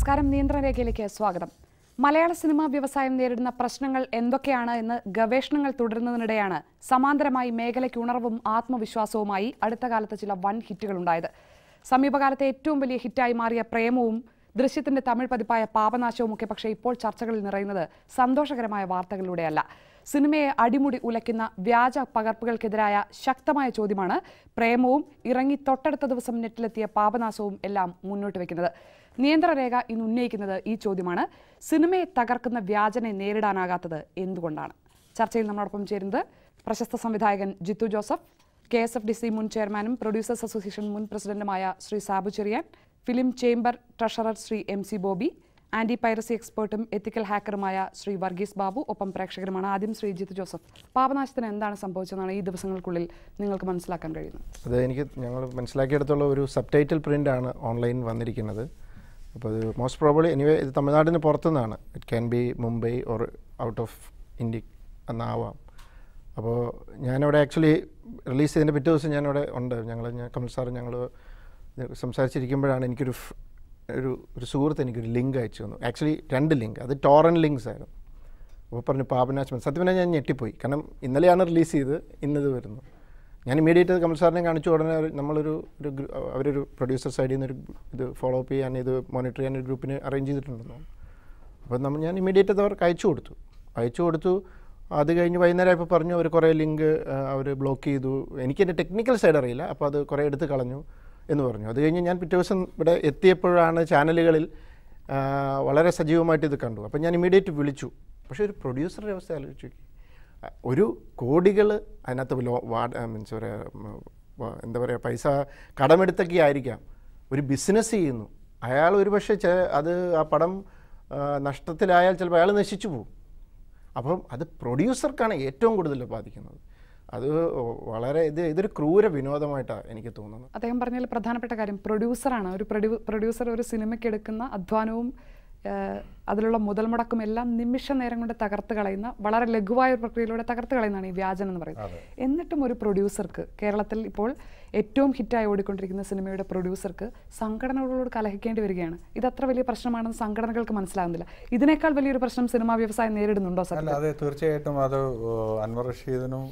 നമസ്കാരം. നിയന്ത്രണരേഖയിലേക്ക് സ്വാഗതം. മലയാള സിനിമാ വ്യവസായം നേരിടുന്ന പ്രശ്നങ്ങൾ എന്തൊക്കെയാണ് എന്ന് ഗവേഷണങ്ങൾ തുടരുന്നതിനിടെയാണ് സമാന്തരമായി മേഖലയ്ക്ക് ഉണർവും ആത്മവിശ്വാസവുമായി അടുത്ത കാലത്ത് ചില വൻ ഹിറ്റുകളുണ്ടായത്. സമീപകാലത്തെ ഏറ്റവും വലിയ ഹിറ്റായി മാറിയ പ്രേമവും ദൃശ്യത്തിന്റെ തമിഴ് പതിപ്പായ പാപനാശവും ഒക്കെ പക്ഷേ ഇപ്പോൾ ചർച്ചകളിൽ നിറയുന്നത് സന്തോഷകരമായ വാർത്തകളിലൂടെയല്ല. സിനിമയെ അടിമുടി ഉലയ്ക്കുന്ന വ്യാജ പകർപ്പുകൾക്കെതിരായ ശക്തമായ ചോദ്യമാണ് പ്രേമവും ഇറങ്ങി തൊട്ടടുത്ത ദിവസം നെറ്റിലെത്തിയ പാപനാശവും എല്ലാം മുന്നോട്ട് വയ്ക്കുന്നത്. നിയന്ത്രണരേഖ ഇന്ന് ഉന്നയിക്കുന്നത് ഈ ചോദ്യമാണ്: സിനിമയെ തകർക്കുന്ന വ്യാജനെ നേരിടാനാകാത്തത് എന്തുകൊണ്ടാണ്? ചർച്ചയിൽ നമ്മളോടൊപ്പം ചേരുന്നത് പ്രശസ്ത സംവിധായകൻ ജിത്തു ജോസഫ്, KSFDC മുൻ ചെയർമാനും പ്രൊഡ്യൂസേഴ്സ് അസോസിയേഷൻ മുൻ പ്രസിഡന്റുമായ Shri Sabu Cheriyan, film chamber treasurer Shri MC Bobby, anti piracy എക്സ്പേർട്ടും എത്തിക്കൽ ഹാക്കറുമായ ശ്രീ വർഗീസ് ബാബു, ഒപ്പം പ്രേക്ഷകരുമാണ്. ആദ്യം ശ്രീ ജിത്തു ജോസഫ്, പാപനാശത്തിന് എന്താണ് സംഭവിച്ചതെന്നാണ് ഈ ദിവസങ്ങൾക്കുള്ളിൽ നിങ്ങൾക്ക് മനസ്സിലാക്കാൻ കഴിയുന്നത്? അത് ഞങ്ങൾ മനസ്സിലാക്കിയെടുത്തുള്ള ഒരു സബ് ടൈറ്റിൽ പ്രിൻ്റാണ് ഓൺലൈൻ വന്നിരിക്കുന്നത്. അപ്പോൾ അത് മോസ്റ്റ് പ്രോബബ്ലി എനിവേ ഇത് തമിഴ്നാടിന് പുറത്തുനിന്നാണ്. It can be Mumbai or out of India എന്നാവാം. അപ്പോൾ ഞാനവിടെ ആക്ച്വലി റിലീസ് ചെയ്തതിൻ്റെ പിറ്റേ ദിവസം ഞാനവിടെ ഉണ്ട്. കമൽ സാറ് ഞങ്ങൾ സംസാരിച്ചിരിക്കുമ്പോഴാണ് എനിക്കൊരു സുഹൃത്ത് എനിക്കൊരു ലിങ്ക് അയച്ചു തന്നു. ആക്ച്വലി 2 ലിങ്ക്, അത് ടോറൻറ്റ് ലിങ്ക്സ് ആയിരുന്നു. അപ്പോൾ പറഞ്ഞു പാപനാശം. സത്യം പറഞ്ഞാൽ ഞാൻ ഞെട്ടിപ്പോയി. കാരണം ഇന്നലെയാണ് റിലീസ് ചെയ്ത്, ഇന്നത് വരുന്നു. ഞാൻ ഇമ്മീഡിയറ്റ് കമൽ സാറിനെ കാണിച്ചു. ഉടനെ അവരൊരു പ്രൊഡ്യൂസർ സൈഡിൽ നിന്ന് ഇത് ഫോളോ അപ്പ് ചെയ്യാൻ, ഇത് മോണിറ്റർ ചെയ്യാൻ ഒരു ഗ്രൂപ്പിന് അറേഞ്ച് ചെയ്തിട്ടുണ്ടെന്നു. അപ്പോൾ ഞാൻ ഇമ്മീഡിയറ്റ് അത് അവർക്ക് അയച്ചു കൊടുത്തു. അത് കഴിഞ്ഞ് വൈകുന്നേരം പറഞ്ഞു അവർ കുറേ ലിങ്ക് അവർ ബ്ലോക്ക് ചെയ്തു. എനിക്കെൻ്റെ ടെക്നിക്കൽ സൈഡ് അറിയില്ല, അപ്പോൾ അത് കുറേ എടുത്ത് കളഞ്ഞു എന്ന് പറഞ്ഞു. അത് കഴിഞ്ഞ് ഞാൻ പിറ്റേ ദിവസം ഇവിടെ എത്തിയപ്പോഴാണ് ചാനലുകളിൽ വളരെ സജീവമായിട്ട് ഇത് കണ്ടു. അപ്പോൾ ഞാൻ ഇമ്മീഡിയറ്റ് വിളിച്ചു. പക്ഷേ ഒരു പ്രൊഡ്യൂസറുടെ അവസ്ഥ ആലോചിച്ചു നോക്കി. ഒരു കോടികൾ അതിനകത്ത് മീൻസ് എന്താ പറയുക, പൈസ കടമെടുത്തൊക്കെ ആയിരിക്കാം. ഒരു ബിസിനസ് ചെയ്യുന്നു അയാൾ. ഒരു പക്ഷേ അത് ആ പടം നഷ്ടത്തിലായാൽ ചിലപ്പോൾ അയാൾ നശിച്ചു പോകും. അപ്പം അത് പ്രൊഡ്യൂസർക്കാണ് ഏറ്റവും കൂടുതൽ ബാധിക്കുന്നത്. അത് വളരെ ഇതൊരു ക്രൂര വിനോദമായിട്ടാണ് എനിക്ക് തോന്നുന്നത്. അദ്ദേഹം പറഞ്ഞതിൽ പ്രധാനപ്പെട്ട കാര്യം പ്രൊഡ്യൂസറാണ്. ഒരു പ്രൊഡ്യൂസർ ഒരു സിനിമയ്ക്ക് എടുക്കുന്ന അധ്വാനവും അതിലുള്ള മുതൽ മുടക്കും എല്ലാം നിമിഷ നേരം കൊണ്ട് തകർത്ത് കളയുന്ന, വളരെ ലഘുവായ ഒരു പ്രക്രിയയിലൂടെ തകർത്ത് കളയുന്നതാണ് ഈ വ്യാജൻ എന്ന് പറയുന്നത്. എന്നിട്ടും ഒരു പ്രൊഡ്യൂസർക്ക്, കേരളത്തിൽ ഇപ്പോൾ ഏറ്റവും ഹിറ്റായി ഓടിക്കൊണ്ടിരിക്കുന്ന സിനിമയുടെ പ്രൊഡ്യൂസർക്ക് സംഘടനകളോട് കലഹിക്കേണ്ടി വരികയാണ്. ഇത് അത്ര വലിയ പ്രശ്നമാണെന്ന് സംഘടനകൾക്ക് മനസ്സിലാകുന്നില്ല. ഇതിനേക്കാൾ വലിയൊരു പ്രശ്നം സിനിമാ വ്യവസായം നേരിടുന്നുണ്ടോ സർ? അതെ, തീർച്ചയായിട്ടും. അത് അൻവർ റഷീദിനും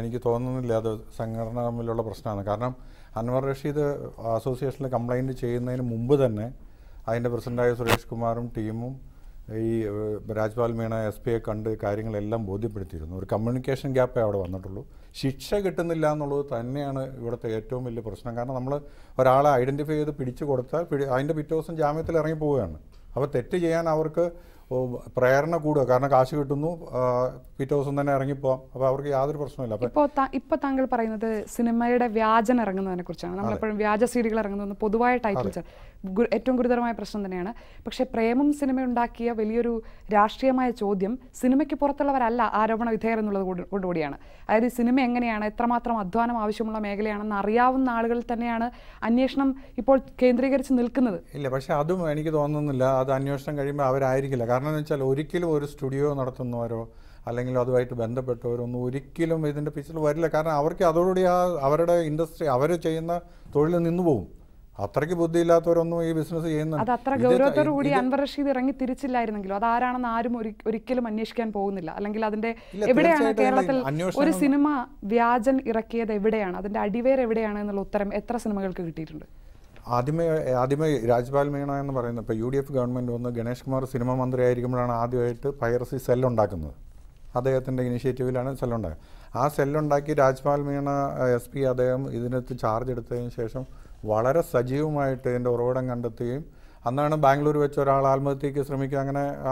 എനിക്ക് തോന്നുന്നില്ല അത് സംഘടന തമ്മിലുള്ള പ്രശ്നമാണ്. കാരണം അൻവർ റഷീദ് അസോസിയേഷനിൽ കംപ്ലൈൻറ്റ് ചെയ്യുന്നതിന് മുമ്പ് തന്നെ അതിൻ്റെ പ്രസിഡൻ്റായ സുരേഷ് കുമാറും ടീമും ഈ രാജ്പാൽ മീണ SP കണ്ട് കാര്യങ്ങളെല്ലാം ബോധ്യപ്പെടുത്തിയിരുന്നു. ഒരു കമ്മ്യൂണിക്കേഷൻ ഗ്യാപ്പേ അവിടെ വന്നിട്ടുള്ളൂ. ശിക്ഷ കിട്ടുന്നില്ല എന്നുള്ളത് തന്നെയാണ് ഇവിടുത്തെ ഏറ്റവും വലിയ പ്രശ്നം. കാരണം നമ്മൾ ഒരാളെ ഐഡൻറ്റിഫൈ ചെയ്ത് പിടിച്ചു കൊടുത്താൽ അതിൻ്റെ പിറ്റേ ദിവസം ജാമ്യത്തിൽ ഇറങ്ങി പോവുകയാണ്. അപ്പോൾ തെറ്റ് ചെയ്യാൻ അവർക്ക് പ്രേരണ കൂടുക. കാരണം കാശ് കിട്ടുന്നു, പിറ്റേ ദിവസം തന്നെ ഇറങ്ങിപ്പോവാം. അപ്പോൾ അവർക്ക് യാതൊരു പ്രശ്നമില്ല. ഇപ്പോൾ താങ്കൾ പറയുന്നത് സിനിമയുടെ വ്യാജൻ ഇറങ്ങുന്നതിനെ കുറിച്ചാണ്. നമ്മളെപ്പോഴും വ്യാജ സീഡികൾ ഇറങ്ങുന്നത് പൊതുവായ ടൈറ്റിൽസ് ഏറ്റവും ഗുരുതരമായ പ്രശ്നം തന്നെയാണ്. പക്ഷേ പ്രേമം സിനിമ ഉണ്ടാക്കിയ വലിയൊരു രാഷ്ട്രീയമായ ചോദ്യം സിനിമയ്ക്ക് പുറത്തുള്ളവരല്ല ആരോപണ വിധേയർ എന്നുള്ളത് കൊണ്ടുകൂടിയാണ്. അതായത് സിനിമ എങ്ങനെയാണ്, എത്രമാത്രം അധ്വാനം ആവശ്യമുള്ള മേഖലയാണെന്ന് അറിയാവുന്ന ആളുകൾ തന്നെയാണ് അന്വേഷണം ഇപ്പോൾ കേന്ദ്രീകരിച്ച് നിൽക്കുന്നത്. ഇല്ല, പക്ഷേ അതും എനിക്ക് തോന്നുന്നില്ല അത് അന്വേഷണം കഴിയുമ്പോൾ അവരായിരിക്കില്ല. കാരണം എന്ന് വെച്ചാൽ ഒരിക്കലും ഒരു സ്റ്റുഡിയോ നടത്തുന്നവരോ അല്ലെങ്കിൽ അതുമായിട്ട് ബന്ധപ്പെട്ടവരൊന്നും ഒരിക്കലും ഇതിൻ്റെ പിക്ചറിൽ വരില്ല. കാരണം അവർക്ക് അതോടുകൂടി അവരുടെ ഇൻഡസ്ട്രി, അവർ ചെയ്യുന്ന തൊഴിൽ നിന്നു പോകും. അത്രയ്ക്ക് ബുദ്ധിയില്ലാത്തവരൊന്നും ഈ ബിസിനസ് ചെയ്യുന്നുണ്ട്. അത് അത്ര ഗൗരവത്തോടു കൂടി അൻവർ റഷീദ് ഇറങ്ങി തിരിച്ചില്ലായിരുന്നെങ്കിലും അതാരാണെന്ന് ആരും ഒരിക്കലും അന്വേഷിക്കാൻ പോകുന്നില്ല. അല്ലെങ്കിൽ അതിന്റെ എവിടെയാണ് കേരളത്തിൽ ഒരു സിനിമ വ്യാജൻ ഇറക്കിയത്, എവിടെയാണ് അതിന്റെ അടിവേർ എവിടെയാണ് എന്നുള്ള ഉത്തരം എത്ര സിനിമകൾക്ക് കിട്ടിയിട്ടുണ്ട്? ആദ്യമേ രാജ്പാൽ മീണ എന്ന് പറയുന്നത് ഇപ്പോൾ UDF ഗവൺമെൻറ് വന്ന് ഗണേഷ് കുമാർ സിനിമ മന്ത്രി ആയിരിക്കുമ്പോഴാണ് ആദ്യമായിട്ട് പൈറസി സെല്ലുണ്ടാക്കുന്നത്. അദ്ദേഹത്തിൻ്റെ ഇനിഷ്യേറ്റീവിലാണ് സെല്ലുണ്ടാക്കുക. ആ സെല്ലുണ്ടാക്കി രാജ്പാൽ മീണ SP അദ്ദേഹം ഇതിനകത്ത് ചാർജ് എടുത്തതിന് ശേഷം വളരെ സജീവമായിട്ട് ഇതിൻ്റെ ഉറവിടം കണ്ടെത്തുകയും അന്നാണ് ബാംഗ്ലൂർ വെച്ച് ഒരാൾ ആത്മഹത്യയ്ക്ക് ശ്രമിക്കുക,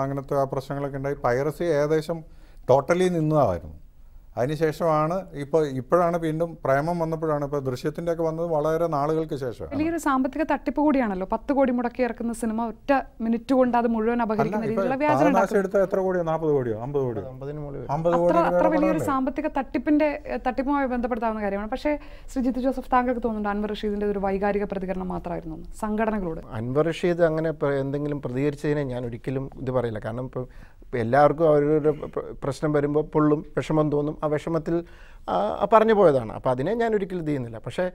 അങ്ങനത്തെ പ്രശ്നങ്ങളൊക്കെ ഉണ്ടായി. പൈറസി ഏകദേശം ടോട്ടലി നിന്നതായിരുന്നു. അതിനുശേഷമാണ് ഇപ്പോഴാണ് വീണ്ടും പ്രേമം വന്നപ്പോഴാണ് ഇപ്പോൾ ദൃശ്യത്തിൻ്റെ ഒക്കെ വന്നത് വളരെ നാളുകൾക്ക് ശേഷം. വലിയൊരു സാമ്പത്തിക തട്ടിപ്പ് കൂടിയാണല്ലോ. 10 കോടി മുടക്കി ഇറക്കുന്ന സിനിമ ഒറ്റ മിനിറ്റ് കൊണ്ട് അത് മുഴുവൻ അപഹരിക്കുന്ന രീതിയിലുള്ള വ്യാജം എടുത്ത എത്ര കോടിയോ, 40 കോടിയോ 50 കോടിയോ 50 കോടി അത്ര വലിയൊരു സാമ്പത്തിക തട്ടിപ്പുമായി ബന്ധപ്പെടുത്താവുന്ന കാര്യമാണ്. പക്ഷേ ശ്രീ ജിത്തു ജോസഫ്, താങ്കൾക്ക് തോന്നുന്നുണ്ട് അൻവർ റഷീദിന്റെ ഒരു വൈകാരിക പ്രതികരണം മാത്രമായിരുന്നു സംഘടനകളോട്? അൻവർ റഷീദ് അങ്ങനെ എന്തെങ്കിലും പ്രതികരിച്ചതിനെ ഞാൻ ഒരിക്കലും ഇത് പറയില്ല. കാരണം ഇപ്പോൾ എല്ലാവർക്കും അവരുടെ പ്രശ്നം വരുമ്പോൾ പൊള്ളും, വിഷമം തോന്നും. ആ വിഷമത്തിൽ പറഞ്ഞു പോയതാണ്. അപ്പോൾ അതിനെ ഞാൻ ഒരിക്കലും ഇത് ചെയ്യുന്നില്ല. പക്ഷേ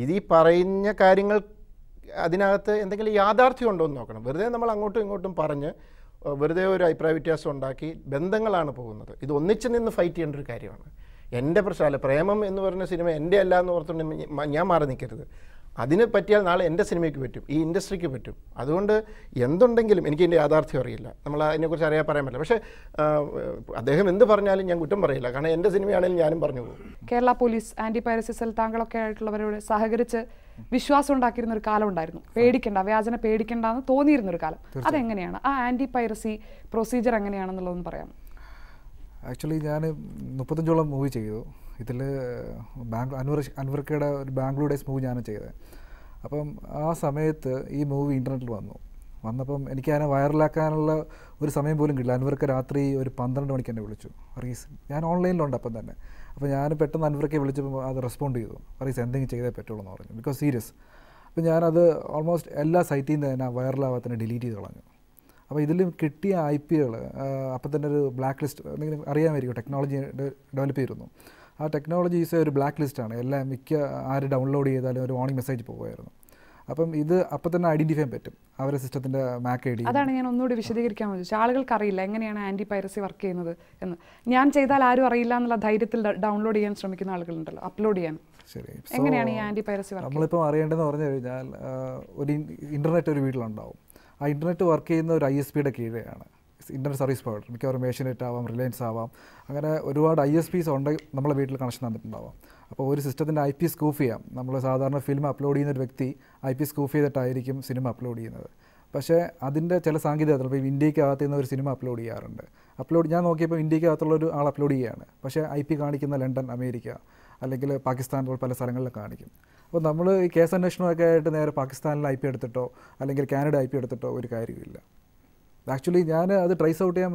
ഇത് ഈ പറയുന്ന കാര്യങ്ങൾ അതിനകത്ത് എന്തെങ്കിലും യാഥാർത്ഥ്യം ഉണ്ടോ എന്ന് നോക്കണം. വെറുതെ നമ്മൾ അങ്ങോട്ടും ഇങ്ങോട്ടും പറഞ്ഞ് വെറുതെ ഒരു അഭിപ്രായ വ്യത്യാസം ഉണ്ടാക്കി ബന്ധങ്ങളാണ് പോകുന്നത്. ഇത് ഒന്നിച്ച് നിന്ന് ഫൈറ്റ് ചെയ്യേണ്ട ഒരു കാര്യമാണ്. എൻ്റെ പ്രശ്നമല്ല, പ്രേമം എന്ന് പറയുന്ന സിനിമ എൻ്റെ അല്ല എന്ന് ഓർത്തുകൊണ്ട് ഞാൻ മാറി നിൽക്കരുത്. അതിന് പറ്റിയാൽ നാളെ എൻ്റെ സിനിമയ്ക്ക് പറ്റും, ഈ ഇൻഡസ്ട്രിക്ക് പറ്റും. അതുകൊണ്ട് എന്തുണ്ടെങ്കിലും എനിക്ക് ഇതിൻ്റെ യാഥാർത്ഥ്യം അറിയില്ല, നമ്മൾ അതിനെക്കുറിച്ച് പറയാൻ പറ്റില്ല. പക്ഷേ അദ്ദേഹം എന്ത് പറഞ്ഞാലും ഞാൻ കുറ്റം പറയില്ല, കാരണം എൻ്റെ സിനിമയാണെങ്കിലും ഞാനും പറഞ്ഞു പോകും. Kerala police anti piracy cell താങ്കളൊക്കെ ആയിട്ടുള്ളവരോട് സഹകരിച്ച് വിശ്വാസം ഉണ്ടാക്കിയിരുന്ന ഒരു കാലം ഉണ്ടായിരുന്നു. പേടിക്കണ്ട, വ്യാജന പേടിക്കണ്ട എന്ന് തോന്നിയിരുന്നൊരു കാലം. അതെങ്ങനെയാണ് ആ ആന്റി പൈറസി പ്രൊസീജിയർ എങ്ങനെയാണെന്നുള്ളതെന്ന് പറയാം. ആക്ച്വലി ഞാൻ 35ഓളം മൂവി ചെയ്തു. ഇതിൽ അൻവർക്കയുടെ ഒരു ബാംഗ്ലൂർ ഡേയ്സ് മൂവി ഞാൻ ചെയ്തത്. അപ്പം ആ സമയത്ത് ഈ മൂവി ഇൻ്റർനെറ്റിൽ വന്നപ്പം എനിക്ക് അതിനെ വൈറലാക്കാനുള്ള ഒരു സമയം പോലും കിട്ടില്ല. അൻവർക്ക രാത്രി ഒരു 12 മണിക്ക് എന്നെ വിളിച്ചു. റീസ് ഞാൻ ഓൺലൈനിലുണ്ട് അപ്പം തന്നെ. അപ്പോൾ ഞാൻ പെട്ടെന്ന് അൻവർക്കയെ വിളിച്ചപ്പോൾ അത് റെസ്പോണ്ട് ചെയ്തു. റീസ് എന്തെങ്കിലും ചെയ്തേ പറ്റുള്ളൂ എന്ന് പറഞ്ഞു, ബിക്കോസ് സീരിയസ്. അപ്പോൾ ഞാനത് ഓൾമോസ്റ്റ് എല്ലാ സൈറ്റിൽ നിന്ന് തന്നെ വൈറലാവാത്തന്നെ ഡിലീറ്റ് ചെയ്ത് കളഞ്ഞു. അപ്പോൾ ഇതിൽ കിട്ടിയ IP-കൾ അപ്പം തന്നെ ഒരു ബ്ലാക്ക് ലിസ്റ്റ്, എന്തെങ്കിലും അറിയാമായിരിക്കും, ടെക്നോളജി ഡെവലപ്പ് ചെയ്തിരുന്നു. ആ ടെക്നോളജി ഈസ് ഒരു ബ്ലാക്ക് ലിസ്റ്റാണ്. എല്ലാം ആര് ഡൗൺലോഡ് ചെയ്താലും ഒരു വാർണിംഗ് മെസ്സേജ് പോകുമായിരുന്നു. അപ്പം ഇത് അപ്പം തന്നെ ഐഡൻറ്റിഫൈ ചെയ്യാൻ പറ്റും അവരുടെ സിസ്റ്റത്തിൻ്റെ MAC ID. അതാണ് ഞാൻ ഒന്നുകൂടി വിശദീകരിക്കാൻ ചോദിച്ചത്. ആളുകൾക്ക് അറിയില്ല എങ്ങനെയാണ് ആന്റി പൈറസി വർക്ക് ചെയ്യുന്നത് എന്ന്. ഞാൻ ചെയ്താൽ ആരും അറിയില്ല എന്നുള്ള ധൈര്യത്തിൽ ഡൗൺലോഡ് ചെയ്യാൻ ശ്രമിക്കുന്ന ആളുകളുണ്ടല്ലോ, അപ്ലോഡ് ചെയ്യാൻ. ശരി, എങ്ങനെയാണ് ഈ ആന്റി പൈറസി വർക്ക്? നമ്മളിപ്പോൾ അറിയേണ്ടതെന്ന് പറഞ്ഞു കഴിഞ്ഞാൽ ഒരു ഇൻ്റർനെറ്റ് ഒരു വീട്ടിലുണ്ടാവും. ആ ഇൻ്റർനെറ്റ് വർക്ക് ചെയ്യുന്ന ഒരു ISP-യുടെ കീഴെയാണ് ഇൻ്റർനെറ്റ് സർവീസ് പ്രൊവൈഡർ. മിക്കവാറും ഏഷ്യനെറ്റ് ആവാം, റിലയൻസ് ആവാം, അങ്ങനെ ഒരുപാട് ISPs ഉണ്ടെങ്കിൽ നമ്മളെ വീട്ടിൽ കണക്ഷൻ തന്നിട്ടുണ്ടാവാം. അപ്പോൾ ഒരു സിസ്റ്റത്തിൻ്റെ IP സ്കൂഫ് ചെയ്യാം. നമ്മൾ സാധാരണ ഫിലിം അപ്ലോഡ് ചെയ്യുന്ന ഒരു വ്യക്തി IP സ്കൂഫ് ചെയ്തിട്ടായിരിക്കും സിനിമ അപ്ലോഡ് ചെയ്യുന്നത്. പക്ഷേ അതിൻ്റെ ചില സാങ്കേതികത, ഇപ്പോൾ ഇന്ത്യക്കകത്ത് നിന്ന് ഒരു സിനിമ അപ്ലോഡ് ചെയ്യാറുണ്ട്. ഞാൻ നോക്കിയപ്പോൾ ഇന്ത്യക്കകത്തുള്ള ഒരു ആൾ അപ്ലോഡ് ചെയ്യുകയാണ്, പക്ഷേ IP കാണിക്കുന്ന ലണ്ടൻ, അമേരിക്ക അല്ലെങ്കിൽ പാകിസ്ഥാൻ പോലെ പല സ്ഥലങ്ങളിലും കാണിക്കും. അപ്പോൾ നമ്മൾ ഈ കേസ് അന്വേഷണമൊക്കെ ആയിട്ട് നേരെ പാകിസ്ഥാനിൽ IP എടുത്തിട്ടോ അല്ലെങ്കിൽ കാനഡ IP എടുത്തിട്ടോ ഒരു കാര്യമില്ല. ആക്ച്വലി ഞാൻ അത് ട്രേസ് ഔട്ട് ചെയ്യാൻ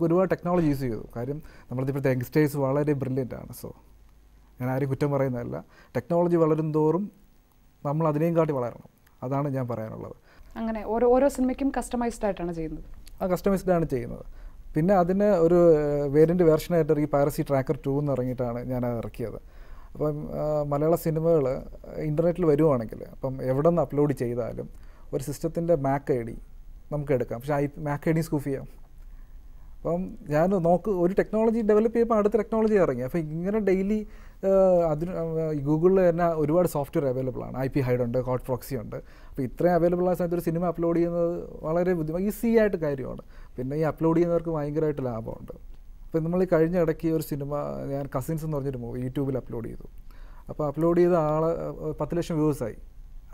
ഒരുപാട് ടെക്നോളജി യൂസ് ചെയ്തു. കാര്യം നമ്മളിപ്പോഴത്തെ യങ്സ്റ്റേഴ്സ് വളരെ ബ്രില്യൻ്റ് ആണ്. സോ ഞാൻ ആരും കുറ്റം പറയുന്നതല്ല. ടെക്നോളജി വളരും തോറും നമ്മൾ അതിനെയും കാട്ടി വളരണം. അതാണ് ഞാൻ പറയാനുള്ളത്. അങ്ങനെ ഓരോ സിനിമയ്ക്കും കസ്റ്റമൈസ്ഡ് ആയിട്ടാണ് ചെയ്യുന്നത്. കസ്റ്റമൈസ്ഡ് ആണ് ചെയ്യുന്നത്. പിന്നെ അതിന് ഒരു വേർഷനായിട്ട് ഈ പൈറസി ട്രാക്കർ 2 എന്ന് ഇറങ്ങിയിട്ടാണ് ഞാൻ ഇറക്കിയത്. അപ്പം മലയാള സിനിമകൾ ഇൻ്റർനെറ്റിൽ വരുവാണെങ്കിൽ അപ്പം എവിടെ നിന്ന് അപ്ലോഡ് ചെയ്താലും ഒരു സിസ്റ്റത്തിൻ്റെ MAC ID നമുക്ക് എടുക്കാം. പക്ഷേ MAC ID സ്കൂഫ് ചെയ്യാം. അപ്പം ഞാൻ ഒരു ടെക്നോളജി ഡെവലപ്പ് ചെയ്യുമ്പോൾ അടുത്ത ടെക്നോളജി ഇറങ്ങി. അപ്പോൾ ഇങ്ങനെ ഡെയിലി അതിന് ഗൂഗിളിൽ തന്നെ ഒരുപാട് സോഫ്റ്റ്വെയർ അവൈലബിൾ ആണ്. IP ഹൈഡ് ഉണ്ട്, ഹോട്ട് പ്രോക്സി ഉണ്ട്. അപ്പോൾ ഇത്രയും അവൈലബിൾ ആയ സമയത്ത് ഒരു സിനിമ അപ്ലോഡ് ചെയ്യുന്നത് വളരെ ഈസി ആയിട്ട് കാര്യമാണ്. പിന്നെ ഈ അപ്ലോഡ് ചെയ്യുന്നവർക്ക് ഭയങ്കരമായിട്ട് ലാഭമുണ്ട്. അപ്പോൾ നമ്മൾ ഈ കഴിഞ്ഞ ഇടയ്ക്ക് ഒരു സിനിമ ഞാൻ കസിൻസ് എന്ന് പറഞ്ഞൊരു മൂവി യൂട്യൂബിൽ അപ്ലോഡ് ചെയ്തു. അപ്പോൾ അപ്ലോഡ് ചെയ്ത 10 ലക്ഷം വ്യൂവേഴ്സായി.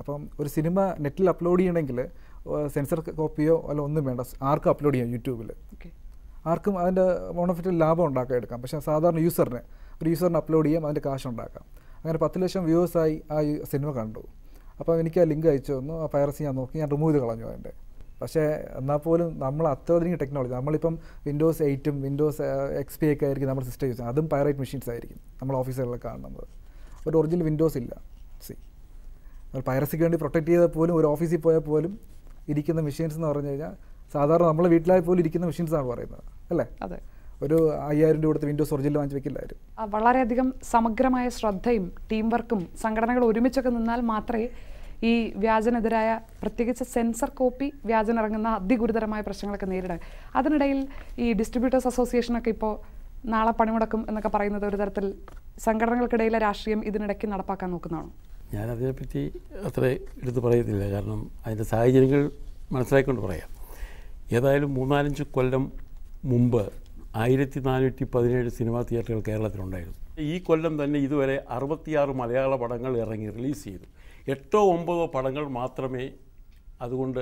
അപ്പം ഒരു സിനിമ നെറ്റിൽ അപ്ലോഡ് ചെയ്യണമെങ്കിൽ സെൻസർ കോപ്പിയോ അല്ല ഒന്നും വേണ്ട, ആർക്കും അപ്ലോഡ് ചെയ്യാം യൂട്യൂബിൽ. ആർക്കും അതിൻ്റെ ബോണഫിറ്റ് ലാഭം ഉണ്ടാക്കാൻ എടുക്കാം. പക്ഷേ സാധാരണ ഒരു യൂസറിന് അപ്ലോഡ് ചെയ്യാം, അതിൻ്റെ കാശ് ഉണ്ടാക്കാം. അങ്ങനെ 10 ലക്ഷം വ്യൂവേഴ്സായി ആ സിനിമ കണ്ടു. അപ്പോൾ എനിക്ക് ആ ലിങ്ക് അയച്ചു തന്നു. ആ പൈറസി ഞാൻ നോക്കി, ഞാൻ റിമൂവ് ചെയ്ത് കളഞ്ഞു അതിൻ്റെ. പക്ഷേ എന്നാൽ പോലും നമ്മൾ അത്യാധുനിക ടെക്നോളജി, നമ്മളിപ്പം Windows 8 Windows XP ഒക്കെ ആയിരിക്കും നമ്മൾ സിസ്റ്റം യൂസ് ചെയ്യുന്നത്. അതും പൈറേറ്റ് മെഷീൻസ് ആയിരിക്കും നമ്മൾ ഓഫീസുകളിൽ കാണുന്നത്. ഒരു ഒറിജിനൽ വിൻഡോസ് ഇല്ല. പൈറസിക്ക് വേണ്ടി പ്രൊട്ടക്ട് ചെയ്താൽ പോലും ഒരു ഓഫീസിൽ പോയാൽ പോലും ഇരിക്കുന്ന മെഷീൻസ് എന്ന് പറഞ്ഞു കഴിഞ്ഞാൽ സാധാരണ നമ്മളെ വീട്ടിലായി പോലും ഇരിക്കുന്ന മെഷീൻസാണ് പറയുന്നത്, അല്ലേ? അതെ. ഒരു 5000 രൂപ കൊടുത്ത് വിൻഡോസ് ഒറിജിനൽ വാങ്ങിച്ച് വെക്കില്ലായിരുന്നു. വളരെയധികം സമഗ്രമായ ശ്രദ്ധയും ടീം വർക്കും സംഘടനകൾ ഒരുമിച്ചൊക്കെ നിന്നാൽ മാത്രമേ ഈ വ്യാജനെതിരായ, പ്രത്യേകിച്ച് സെൻസർ കോപ്പി വ്യാജൻ ഇറങ്ങുന്ന അതിഗുരുതരമായ പ്രശ്നങ്ങളൊക്കെ നേരിടാൻ. അതിനിടയിൽ ഈ ഡിസ്ട്രിബ്യൂട്ടേഴ്സ് അസോസിയേഷനൊക്കെ ഇപ്പോൾ നാളെ പണിമുടക്കും എന്നൊക്കെ പറയുന്നത് ഒരു തരത്തിൽ സംഘടനകൾക്കിടയിലെ രാഷ്ട്രീയം ഇതിനിടയ്ക്ക് നടപ്പാക്കാൻ നോക്കുന്നതാണോ? ഞാനതിനെപ്പറ്റി അത്ര എടുത്ത് പറയത്തില്ല. കാരണം അതിൻ്റെ സാഹചര്യങ്ങൾ മനസ്സിലാക്കിക്കൊണ്ട് പറയാം. ഏതായാലും 3-4 കൊല്ലം മുമ്പ് 1417 സിനിമാ തിയേറ്ററുകൾ കേരളത്തിലുണ്ടായിരുന്നു. ഈ കൊല്ലം തന്നെ ഇതുവരെ 66 മലയാള പടങ്ങൾ ഇറങ്ങി റിലീസ് ചെയ്തു. 8-9 പടങ്ങൾ മാത്രമേ അതുകൊണ്ട്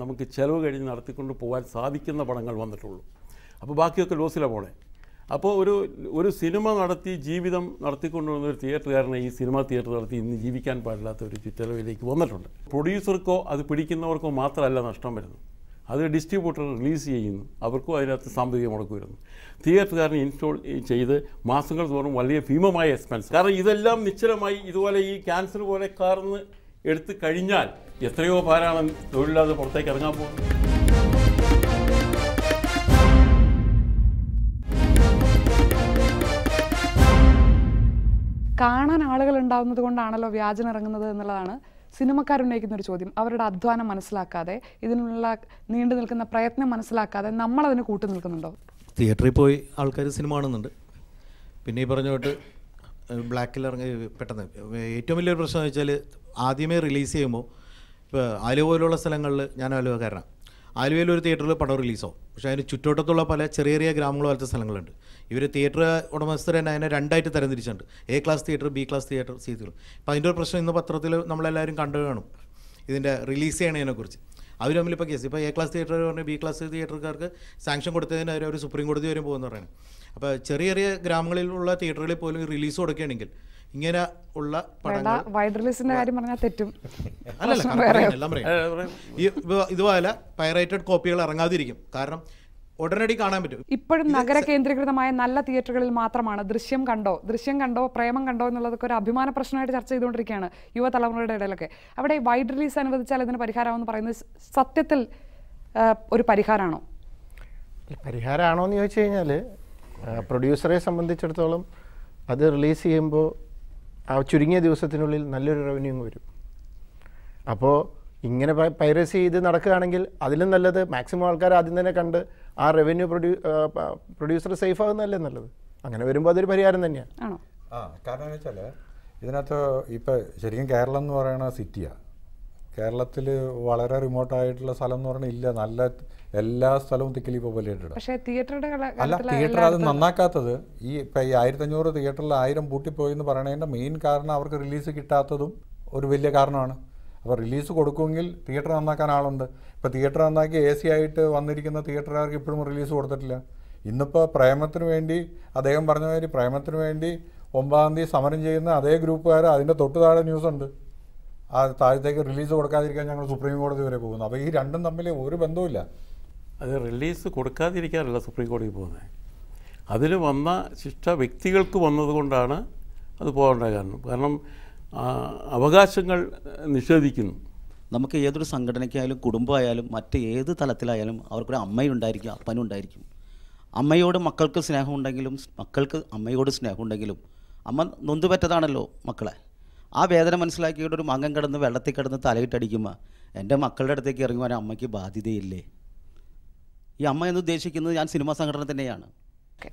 നമുക്ക് ചിലവ് കഴിഞ്ഞ് നടത്തിക്കൊണ്ട് പോകാൻ സാധിക്കുന്ന പടങ്ങൾ വന്നിട്ടുള്ളൂ. അപ്പോൾ ബാക്കിയൊക്കെ ലോസിലാണ് പോണേ. അപ്പോൾ ഒരു സിനിമ നടത്തി ജീവിതം നടത്തിക്കൊണ്ടുവന്ന ഒരു തിയേറ്ററുകാരനെ ഈ സിനിമാ തിയേറ്റർ നടത്തി ഇന്ന് ജീവിക്കാൻ പാടില്ലാത്ത ഒരു ചുറ്റളവിലേക്ക് വന്നിട്ടുണ്ട്. പ്രൊഡ്യൂസർക്കോ അത് പിടിക്കുന്നവർക്കോ മാത്രമല്ല നഷ്ടം വരുന്നു, അത് ഡിസ്ട്രിബ്യൂട്ടർ റിലീസ് ചെയ്യുന്നു, അവർക്കും അതിനകത്ത് സാമ്പത്തിക മുടക്ക് വരുന്നു. തിയേറ്ററുകാരനെ ഇൻസ്റ്റോൾ ചെയ്ത് മാസങ്ങൾ തോറും വലിയ ഭീമമായ എക്സ്പെൻസ്. കാരണം ഇതെല്ലാം നിശ്ചലമായി ഇതുപോലെ ഈ ക്യാൻസർ പോലെ കാർന്ന് എടുത്തു കഴിഞ്ഞാൽ എത്രയോ പേരാണ് തൊഴിലില്ലാതെ പുറത്തേക്ക് ഇറങ്ങാൻ പോകുന്നത്. കാണാൻ ആളുകൾ ഉണ്ടാവുന്നത് കൊണ്ടാണല്ലോ വ്യാജൻ ഇറങ്ങുന്നത് എന്നുള്ളതാണ് സിനിമക്കാരുന്നയിക്കുന്ന ഒരു ചോദ്യം, അവരുടെ അധ്വാനം മനസ്സിലാക്കാതെ, ഇതിനുള്ള നീണ്ടു നിൽക്കുന്ന പ്രയത്നം മനസ്സിലാക്കാതെ നമ്മളതിന് കൂട്ടു നിൽക്കുന്നുണ്ടോ? തിയേറ്ററിൽ പോയി ആൾക്കാർ സിനിമ കാണുന്നുണ്ട്. പിന്നെ ഈ പറഞ്ഞോട്ട് ബ്ലാക്കിൽ ഇറങ്ങി പെട്ടെന്ന് ഏറ്റവും വലിയൊരു പ്രശ്നം എന്ന് വെച്ചാൽ ആദ്യമേ റിലീസ് ചെയ്യുമ്പോൾ ഇപ്പോൾ ആലുവ പോലുള്ള സ്ഥലങ്ങളിൽ, ഞാൻ ആലുവക്കാരനാണ്, ആലുവയിൽ ഒരു തിയേറ്ററിൽ പടം റിലീസാവും. പക്ഷേ അതിന് ചുറ്റോട്ടത്തുള്ള പല ചെറിയ ചെറിയ ഗ്രാമങ്ങൾ പോലത്തെ സ്ഥലങ്ങളുണ്ട്. ഇവർ തിയേറ്റർ ഉടമസ്ഥർ തന്നെ അതിനെ രണ്ടായിട്ട് തരംതിരിച്ചിട്ടുണ്ട്, A class theatre, B class theatre, C theatre. അപ്പോൾ അതിൻ്റെ ഒരു പ്രശ്നം ഇന്ന് പത്രത്തിൽ നമ്മളെല്ലാവരും കണ്ടു കാണും, ഇതിൻ്റെ റിലീസ് ചെയ്യണതിനെക്കുറിച്ച്. അവർ തമ്മിൽ ഇപ്പോൾ കേസ്, ഇപ്പോൾ എ ക്ലാസ് തിയേറ്റർ പറഞ്ഞാൽ ബി ക്ലാസ് തിയേറ്റർക്കാർക്ക് സാങ്ഷൻ കൊടുത്തതിന് അവർ സുപ്രീം കോടതി വരെ പോകുമെന്ന് പറയുന്നത്. അപ്പോൾ ചെറിയ ചെറിയ ഗ്രാമങ്ങളിലുള്ള തിയേറ്ററുകളിൽ പോലും റിലീസ് കൊടുക്കുകയാണെങ്കിൽ ഇങ്ങനെ ഉള്ള പടങ്ങൾ വൈഡ് റിലീസിന്റെ കാര്യം പറഞ്ഞാൽ തെറ്റും. എല്ലാം പറയും. ഇതുപോലെ പൈറേറ്റഡ് കോപ്പികൾ ഇറങ്ങാതിരിക്കും, കാരണം ഉടനടി കാണാൻ പറ്റും. ഇപ്പോഴും നഗര കേന്ദ്രീകൃതമായ നല്ല തിയേറ്ററുകളിൽ മാത്രമാണ് ദൃശ്യം കണ്ടോ പ്രേമം കണ്ടോ എന്നുള്ളതൊക്കെ ഒരു അഭിമാന പ്രശ്നമായിട്ട് ചർച്ച ചെയ്തുകൊണ്ടിരിക്കുകയാണ് യുവതലമുറയുടെ ഇടയിലൊക്കെ. അവിടെ വൈഡ് റിലീസ് അനുവദിച്ചാൽ ഇതിന് പരിഹാരമാണെന്ന് പറയുന്നത് സത്യത്തിൽ ഒരു പരിഹാരമാണോ? പരിഹാരമാണോ എന്ന് ചോദിച്ചു കഴിഞ്ഞാൽ പ്രൊഡ്യൂസറെ സംബന്ധിച്ചിടത്തോളം അത് റിലീസ് ചെയ്യുമ്പോൾ ആ ചുരുങ്ങിയ ദിവസത്തിനുള്ളിൽ നല്ലൊരു റവന്യൂ വരും. അപ്പോൾ ഇങ്ങനെ പൈറസി ചെയ്ത് നടക്കുകയാണെങ്കിൽ അതിലും നല്ലത് മാക്സിമം ആൾക്കാർ ആദ്യം തന്നെ കണ്ട് ആ റവന്യൂ പ്രൊഡ്യൂസർ സേഫ് ആകുന്നതല്ലേ നല്ലത്. അങ്ങനെ വരുമ്പോൾ അതൊരു പരിഹാരം തന്നെയാണ്. കാരണം എന്ന് വെച്ചാൽ ഇതിനകത്ത് ഇപ്പോൾ ശരിക്കും കേരളം എന്ന് പറയുന്ന സിറ്റിയാണ്. കേരളത്തിൽ വളരെ റിമോട്ടായിട്ടുള്ള സ്ഥലം എന്ന് പറഞ്ഞാൽ ഇല്ല, നല്ല എല്ലാ സ്ഥലവും തിക്കലി പോപ്പുലേറ്റഡ്. അല്ല, തിയേറ്റർ അത് നന്നാക്കാത്തത് ഈ ഇപ്പം ഈ 1500 തിയേറ്ററിൽ 1000 പൂട്ടിപ്പോയി എന്ന് പറയുന്നതിൻ്റെ മെയിൻ കാരണം അവർക്ക് റിലീസ് കിട്ടാത്തതും ഒരു വലിയ കാരണമാണ്. അപ്പോൾ റിലീസ് കൊടുക്കുമെങ്കിൽ തിയേറ്റർ നന്നാക്കാൻ ആളുണ്ട്. ഇപ്പോൾ തിയേറ്റർ നന്നാക്കി AC ആയിട്ട് വന്നിരിക്കുന്ന തിയേറ്ററുകാർക്ക് ഇപ്പോഴും റിലീസ് കൊടുത്തിട്ടില്ല. ഇന്നിപ്പോൾ പ്രേമത്തിന് വേണ്ടി അദ്ദേഹം പറഞ്ഞ മാതിരി പ്രേമത്തിന് വേണ്ടി 9-ാം തീയതി സമരം ചെയ്യുന്ന അതേ ഗ്രൂപ്പുകാർ അതിൻ്റെ തൊട്ട് താഴെ ന്യൂസുണ്ട്, ആ താഴത്തേക്ക് റിലീസ് കൊടുക്കാതിരിക്കാൻ ഞങ്ങൾ സുപ്രീം കോടതി വരെ പോകുന്നു. അപ്പോൾ ഈ രണ്ടും തമ്മിൽ ഒരു ബന്ധവുമില്ല. അത് റിലീസ് കൊടുക്കാതിരിക്കാനല്ല സുപ്രീം കോടതി പോകുന്നത്, അതിൽ വന്ന ശിക്ഷ വ്യക്തികൾക്ക് വന്നതുകൊണ്ടാണ് അത് പോകേണ്ട കാരണം അവകാശങ്ങൾ നിഷേധിക്കുന്നു. നമുക്ക് ഏതൊരു സംഘടനയ്ക്കായാലും കുടുംബമായാലും മറ്റ് ഏത് തലത്തിലായാലും അവർക്കൊരു അമ്മയുണ്ടായിരിക്കും, അപ്പനുണ്ടായിരിക്കും. അമ്മയോട് മക്കൾക്ക് സ്നേഹമുണ്ടെങ്കിലും മക്കൾക്ക് അമ്മയോട് സ്നേഹമുണ്ടെങ്കിലും അമ്മ നൊന്തുപറ്റതാണല്ലോ മക്കളെ. ആ വേദന മനസ്സിലാക്കിയിട്ട് ഒരു മകൻ കിടന്ന് വെള്ളത്തിൽ കിടന്ന് തലയിട്ടടിക്കുമ്പോൾ എൻ്റെ മക്കളുടെ അടുത്തേക്ക് ഇറങ്ങി വരാൻ അമ്മയ്ക്ക് ബാധ്യതയില്ലേ? ഈ അമ്മ എന്ന് ഉദ്ദേശിക്കുന്നത് ഞാൻ സിനിമാ സംഘടന തന്നെയാണ്.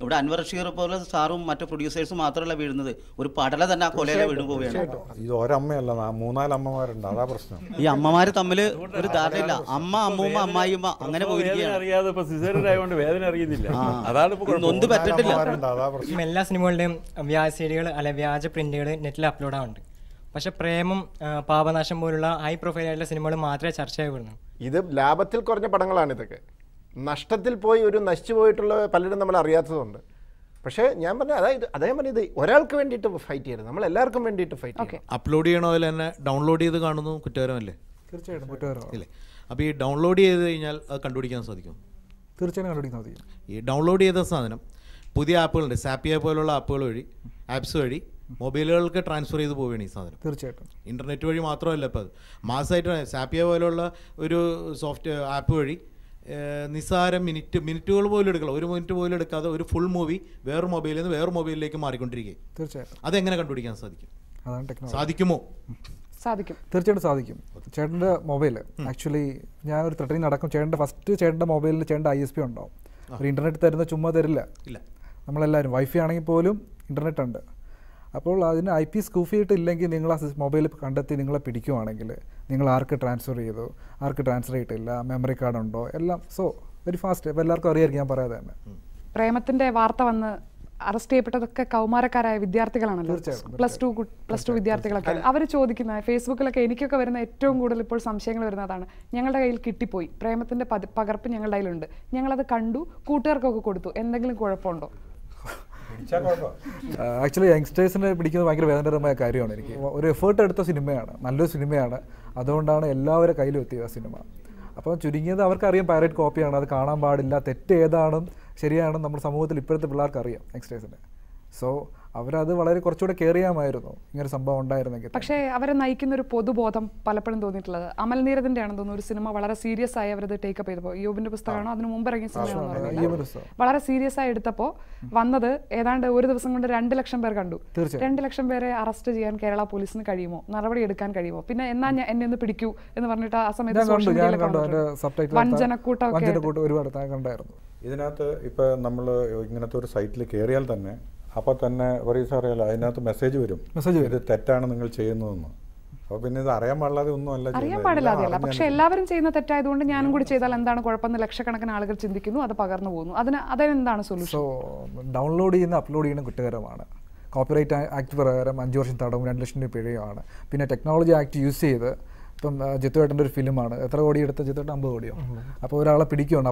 ഇവിടെ അൻവർ ഷീർ പോലെ സാറും മറ്റു പ്രൊഡ്യൂസേഴ്സും മാത്രമല്ല വീഴുന്നത്, ഒരു പടല തന്നെ ആ കൊലയിലെ വീണു പോവുകയാണ്. ഇത് ഒരമ്മയല്ല, 3-4 അമ്മമാരുണ്ട്, അതാ പ്രശ്നം. ഈ അമ്മമാര് തമ്മിൽ ഒരു ധാരണയില്ല. അമ്മ, അമ്മൂമ്മ, അമ്മായിമ്മ അങ്ങനെ പോയിരിക്കുകയാണ്. വേദന അറിയുന്നില്ല, നൊന്ത് പറ്റിട്ടില്ല. എല്ലാ സിനിമകളുടെയും വ്യാജ സീഡികൾ അല്ലെ വ്യാജ പ്രിന്റുകൾ നെറ്റിൽ അപ്ലോഡ് ആവുന്നുണ്ട്. പക്ഷെ പ്രേമം, പാപനാശം പോലുള്ള ഹൈ പ്രൊഫൈൽ ആയിട്ടുള്ള സിനിമകൾ മാത്രമേ ചർച്ച ചെയ്യപ്പെടുന്നു. ഇത് ലാഭത്തിൽ കുറഞ്ഞ പടങ്ങളാണ്. ഇതൊക്കെ നഷ്ടത്തിൽ പോയി നശിച്ചു പോയിട്ടുള്ള പലരും നമ്മൾ അറിയാത്തതുണ്ട്. പക്ഷേ ഞാൻ പറഞ്ഞ അദ്ദേഹം പറഞ്ഞത് ഒരാൾക്ക് വേണ്ടിയിട്ട് ഫൈറ്റ് ചെയ്യരുത്, നമ്മൾ എല്ലാവർക്കും വേണ്ടിയിട്ട് ഫൈറ്റ് ചെയ്യണം. അപ്ലോഡ് ചെയ്യണോ അതിൽ തന്നെ ഡൗൺലോഡ് ചെയ്ത് കാണുന്നു കുറ്റകരമല്ലേ? തീർച്ചയായിട്ടും കുറ്റകരമാണ്. ഇല്ലേ? അപ്പോൾ ഈ ഡൗൺലോഡ് ചെയ്ത് കഴിഞ്ഞാൽ അത് കണ്ടുപിടിക്കാൻ സാധിക്കും? തീർച്ചയായും കണ്ടുപിടിക്കാൻ സാധിക്കും. ഈ ഡൗൺലോഡ് ചെയ്ത സാധനം പുതിയ ആപ്പുകളുണ്ട്, സാപ്പിയ പോലുള്ള ആപ്പുകൾ വഴി, ആപ്സ് വഴി മൊബൈലുകൾക്ക് ട്രാൻസ്ഫർ ചെയ്ത് പോവുകയാണ് ഈ സാധനം. തീർച്ചയായിട്ടും ഇൻ്റർനെറ്റ് വഴി മാത്രമല്ല, ഇപ്പോൾ അത് മാസമായിട്ട് സാപ്പിയ പോലുള്ള ഒരു സോഫ്റ്റ് ആപ്പ് വഴി നിസ്സാരം മിനിറ്റുകൾ പോലും എടുക്കണം, 1 മിനിറ്റ് പോലും എടുക്കാതെ ഒരു ഫുൾ മൂവി വേറെ മൊബൈലിൽ നിന്ന് വേറെ മൊബൈലിലേക്ക് മാറിക്കൊണ്ടിരിക്കുകയും. തീർച്ചയായിട്ടും അതെങ്ങനെ കണ്ടുപിടിക്കാൻ സാധിക്കും? അതാണ് ടെക്നോളജി. സാധിക്കുമോ? സാധിക്കും, തീർച്ചയായിട്ടും സാധിക്കും. ചേട്ടൻ്റെ മൊബൈൽ ആക്ച്വലി ഞാനൊരു ത്രെഡിങ് നടക്കും. ചേട്ടൻ്റെ മൊബൈലിൽ ചേട്ടൻ്റെ ISP ഉണ്ടാവും. ഒരു ഇൻ്റർനെറ്റ് തരുന്ന ചുമ്മാ തരില്ല. നമ്മളെല്ലാവരും വൈഫൈ ആണെങ്കിൽ പോലും ഇൻ്റർനെറ്റ് ഉണ്ട്. അപ്പോൾ അതിന് IP സ്കൂഫ് ചെയ്തിട്ടില്ലെങ്കിൽ നിങ്ങൾ ആ മൊബൈൽ കണ്ടെത്തി നിങ്ങളെ പിടിക്കുവാണെങ്കിൽ നിങ്ങൾ ആർക്ക് ട്രാൻസ്ഫർ ചെയ്തു, ആർക്ക് ട്രാൻസ്ഫർ ചെയ്തിട്ടില്ല, മെമ്മറി കാർഡ് ഉണ്ടോ, എല്ലാം സോ വെരി ഫാസ്റ്റ്. ഇപ്പോൾ എല്ലാവർക്കും അറിയാമായിരിക്കും, ഞാൻ പറയാതെ തന്നെ. പ്രേമത്തിന്റെ വാർത്ത വന്ന് അറസ്റ്റ് ചെയ്യപ്പെട്ടതൊക്കെ കൗമാരക്കാരായ വിദ്യാർത്ഥികളാണല്ലോ, പ്ലസ് ടു വിദ്യാർത്ഥികളൊക്കെ. അവർ ചോദിക്കുന്ന ഫേസ്ബുക്കിലൊക്കെ എനിക്കൊക്കെ വരുന്ന ഏറ്റവും കൂടുതൽ ഇപ്പോൾ സംശയങ്ങൾ വരുന്നതാണ്, ഞങ്ങളുടെ കയ്യിൽ കിട്ടിപ്പോയി, പ്രേമത്തിന്റെ പകർപ്പ് ഞങ്ങളുടെ കയ്യിലുണ്ട്, ഞങ്ങളത് കണ്ടു, കൂട്ടുകാർക്കൊക്കെ കൊടുത്തു, എന്തെങ്കിലും കുഴപ്പമുണ്ടോ? ആക്ച്വലി യങ്സ്റ്റേഴ്സിനെ പിടിക്കുന്നത് ഭയങ്കര വേദനാജനകമായ കാര്യമാണ്. എനിക്ക് ഒരു എഫേർട്ട് എടുത്ത സിനിമയാണ്, നല്ലൊരു സിനിമയാണ്, അതുകൊണ്ടാണ് എല്ലാവരുടെ കയ്യിലും എത്തിയത് ആ സിനിമ. അപ്പോൾ ചുരുങ്ങിയത് അവർക്കറിയാം പൈറേറ്റ് കോപ്പിയാണ്, അത് കാണാൻ പാടില്ല, തെറ്റ് ഏതാണെന്നും ശരിയാണെന്നും നമ്മുടെ സമൂഹത്തിൽ ഇപ്പോഴത്തെ പിള്ളേർക്ക് അറിയാം, യങ്സ്റ്റേഴ്സിന്. സോ അവരത് വളരെ കുറച്ചുകൂടെ കെയർ ചെയ്യാമായിരുന്നു ഇങ്ങനെ സംഭവം ഉണ്ടായിരുന്നെങ്കിൽ. പക്ഷേ അവരെ നയിക്കുന്ന ഒരു പൊതുബോധം പലപ്പോഴും തോന്നിയിട്ടുള്ളത് അമൽ നീരദിന്റെ ആണെന്ന് തോന്നുന്നു. ഒരു സിനിമ വളരെ സീരിയസ് ആയി അവരത് ടേക്കപ്പ് ചെയ്തപ്പോൾ, യോബിന്റെ പുസ്തകമാണോ അതിന് മുമ്പ് ഇറങ്ങിയ സിനിമയാണോ, വളരെ സീരിയസ് ആയി എടുത്തപ്പോൾ വന്നത് ഏതാണ്ട് ഒരു ദിവസം കൊണ്ട് 2 ലക്ഷം പേർ കണ്ടു. 2 ലക്ഷം പേരെ അറസ്റ്റ് ചെയ്യാൻ കേരള പോലീസിന് കഴിയുമോ, നടപടി എടുക്കാൻ കഴിയുമോ? പിന്നെ എന്നാ എന്നെ ഒന്ന് പിടിക്കൂ എന്ന് പറഞ്ഞിട്ട് ആ സമയത്ത് വഞ്ചനക്കൂട്ടം ഒരുപാട് കണ്ടായിരുന്നു. ഇതിനകത്ത് ഇപ്പോൾ നമ്മൾ ഇങ്ങനത്തെ ഒരു സൈറ്റിൽ കയറിയാൽ തന്നെ അപ്പോൾ തന്നെ പറയും അറിയാലോ, അതിനകത്ത് മെസ്സേജ് വരും, ഇത് തെറ്റാണ് നിങ്ങൾ ചെയ്യുന്നതെന്ന്. അപ്പോൾ പിന്നെ ഇത് അറിയാൻ പാടില്ലാതെ ഒന്നും അല്ല, അറിയാൻ പാടില്ലാതെയല്ല. പക്ഷെ എല്ലാവരും ചെയ്യുന്ന തെറ്റായതുകൊണ്ട് ഞാനും കൂടി ചെയ്താൽ എന്താണ് കുഴപ്പമെന്ന് ലക്ഷക്കണക്കിന് ആളുകൾ ചിന്തിക്കുന്നു, അത് പകർന്നു പോകുന്നു. അതിനെന്താണ് സൊല്യൂഷൻ? സോ ഡൗൺലോഡ് ചെയ്യുന്ന അപ്ലോഡ് ചെയ്യുന്ന കുറ്റകരമാണ്. കോപ്പിറൈറ്റ് ആക്ട് പ്രകാരം 5 വർഷം തടവും 2 ലക്ഷം രൂപ പിഴയുമാണ്. പിന്നെ ടെക്നോളജി ആക്ട് യൂസ് ചെയ്ത് ഇപ്പം ജിത്തുവേട്ടൻ്റെ ഒരു ഫിലിമാണ്, എത്ര കോടി എടുത്ത ജിത്തുവേട്ടൻ 50 കോടിയോ. അപ്പോൾ ഒരാളെ പിടിക്കുകയാണ്